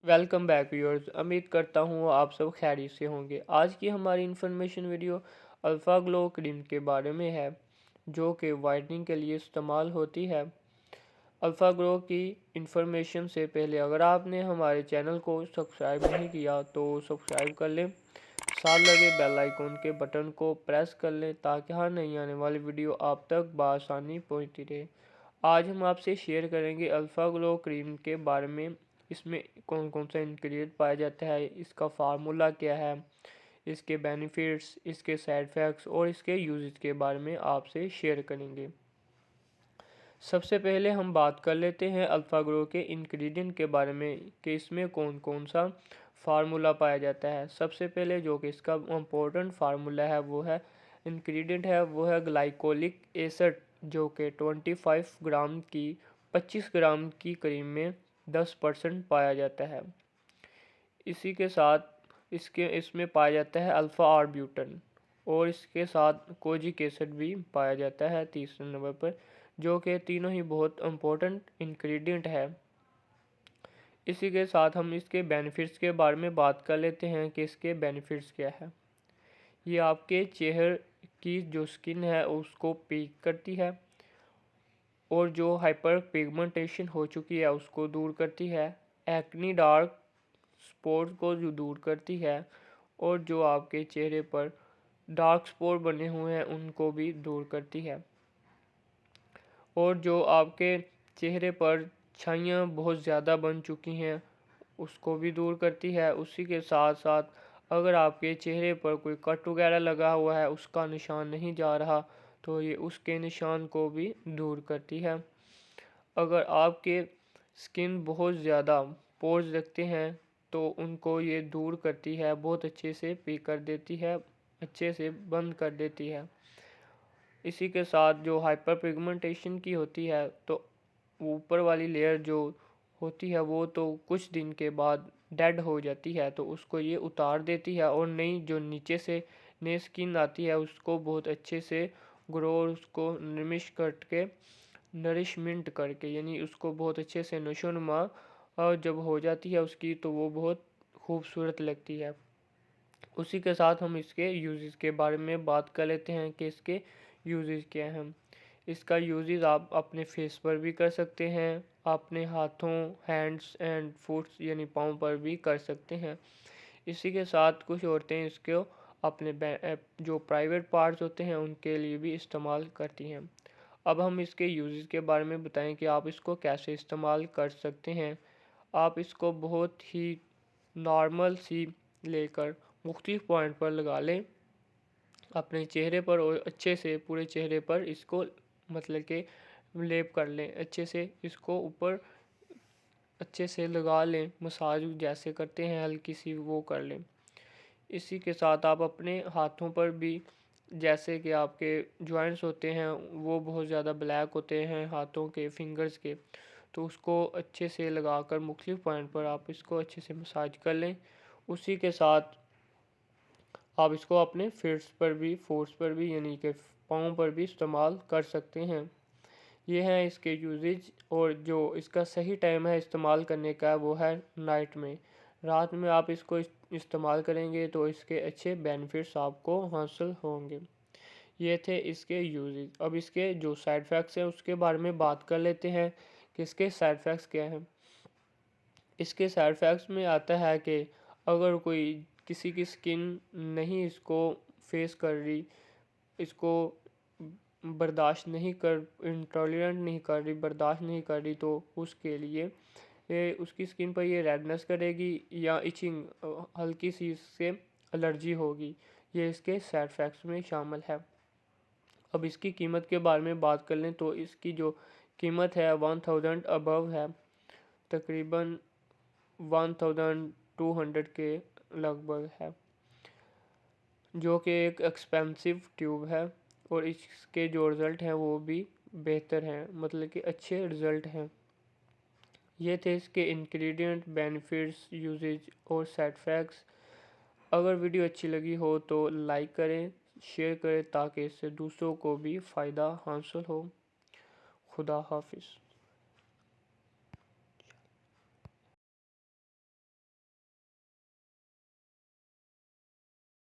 Welcome back viewers. उम्मीद करता हूँ आप सब खैरियत से होंगे। आज की हमारी information video alpha glow cream के बारे में है, जो कि वाइटनिंग के लिए इस्तेमाल होती है। अल्फ़ा ग्लो की इन्फॉर्मेशन से पहले अगर आपने हमारे चैनल को सब्सक्राइब नहीं किया तो सब्सक्राइब कर लें, साथ लगे बेल आइकन के बटन को प्रेस कर लें ताकि हर नई आने वाली वीडियो आप तक बआसानी पहुँचती रहे। आज हम आपसे शेयर करेंगे अल्फ़ा ग्लो क्रीम के बारे में। इसमें कौन कौन सा इंग्रेडिएंट पाया जाता है, इसका फार्मूला क्या है, इसके बेनिफिट्स, इसके साइड इफ़ेक्ट्स और इसके यूजेस के बारे में आपसे शेयर करेंगे। सबसे पहले हम बात कर लेते हैं अल्फ़ा ग्रो के इंग्रेडिएंट के बारे में कि इसमें कौन कौन सा फार्मूला पाया जाता है। सबसे पहले जो कि इसका इम्पोर्टेंट फार्मूला है वो है इंग्रेडिएंट है वो है ग्लाइकोलिक एसिड, जो कि 25 ग्राम की 25 ग्राम की क्रीम में 10% पाया जाता है। इसी के साथ इसमें पाया जाता है अल्फ़ा आर्ब्यूटन और इसके साथ कोजिक एसिड भी पाया जाता है तीसरे नंबर पर, जो कि तीनों ही बहुत इम्पोर्टेंट इंग्रेडिएंट है। इसी के साथ हम इसके बेनिफिट्स के बारे में बात कर लेते हैं कि इसके बेनिफिट्स क्या है। ये आपके चेहरे की जो स्किन है उसको पीक करती है और जो हाइपर पिगमेंटेशन हो चुकी है उसको दूर करती है, एक्नी डार्क स्पॉट को जो दूर करती है और जो आपके चेहरे पर डार्क स्पॉट बने हुए हैं उनको भी दूर करती है, और जो आपके चेहरे पर छाइयाँ बहुत ज़्यादा बन चुकी हैं उसको भी दूर करती है। उसी के साथ साथ अगर आपके चेहरे पर कोई कट वगैरह लगा हुआ है, उसका निशान नहीं जा रहा, तो ये उसके निशान को भी दूर करती है। अगर आपके स्किन बहुत ज़्यादा पोर्स रखते हैं तो उनको ये दूर करती है, बहुत अच्छे से पीक कर देती है, अच्छे से बंद कर देती है। इसी के साथ जो हाइपर पिगमेंटेशन की होती है तो ऊपर वाली लेयर जो होती है वो तो कुछ दिन के बाद डेड हो जाती है, तो उसको ये उतार देती है और नई जो नीचे से नई स्किन आती है उसको बहुत अच्छे से ग्रो और उसको निमिश करके नरिशमेंट करके, यानी उसको बहुत अच्छे से नशोनुमा और जब हो जाती है उसकी तो वो बहुत खूबसूरत लगती है। उसी के साथ हम इसके यूजेस के बारे में बात कर लेते हैं कि इसके यूजेस क्या हैं। इसका यूजेस आप अपने फेस पर भी कर सकते हैं, अपने हाथों, हैंड्स एंड फुट्स यानी पाँव पर भी कर सकते हैं। इसी के साथ कुछ औरतें इसको अपने जो प्राइवेट पार्ट्स होते हैं उनके लिए भी इस्तेमाल करती हैं। अब हम इसके यूजेस के बारे में बताएं कि आप इसको कैसे इस्तेमाल कर सकते हैं। आप इसको बहुत ही नॉर्मल सी लेकर मुख्तलिफ पॉइंट पर लगा लें अपने चेहरे पर और अच्छे से पूरे चेहरे पर इसको मतलब कि लेप कर लें, अच्छे से इसको ऊपर अच्छे से लगा लें, मसाज जैसे करते हैं हल्की सी वो कर लें। इसी के साथ आप अपने हाथों पर भी, जैसे कि आपके जॉइंट्स होते हैं वो बहुत ज़्यादा ब्लैक होते हैं हाथों के फिंगर्स के, तो उसको अच्छे से लगाकर मुख्तलिफ पॉइंट पर आप इसको अच्छे से मसाज कर लें। उसी के साथ आप इसको अपने फोर्स पर भी यानी कि पाँव पर भी इस्तेमाल कर सकते हैं। ये हैं इसके यूजेज, और जो इसका सही टाइम है इस्तेमाल करने का वो है नाइट में। रात में आप इसको इस्तेमाल करेंगे तो इसके अच्छे बेनिफिट्स आपको हासिल होंगे। ये थे इसके यूजेज। अब इसके जो साइड इफ़ेक्ट्स हैं उसके बारे में बात कर लेते हैं कि इसके साइड इफ़ेक्ट्स क्या हैं। इसके साइड इफ़ेक्ट्स में आता है कि अगर कोई किसी की स्किन नहीं इसको फेस कर रही, इसको बर्दाश्त नहीं कर इंटॉलरेंट नहीं कर रही, बर्दाश्त नहीं कर रही, तो उसके लिए ये उसकी स्किन पर ये रेडनेस करेगी या इचिंग हल्की सी इससे एलर्जी होगी। ये इसके साइड इफ़ेक्ट्स में शामिल है। अब इसकी कीमत के बारे में बात कर लें तो इसकी जो कीमत है 1000 अबव है, तकरीबन 1200 के लगभग है, जो कि एक एक्सपेंसिव ट्यूब है। और इसके जो रिज़ल्ट हैं वो भी बेहतर हैं, मतलब कि अच्छे रिज़ल्ट हैं। ये थे इसके इंग्रेडिएंट, बेनिफिट्स, यूजेज और साइड इफ़ेक्ट्स। अगर वीडियो अच्छी लगी हो तो लाइक करें, शेयर करें ताकि इससे दूसरों को भी फ़ायदा हासिल हो। खुदा हाफिज़।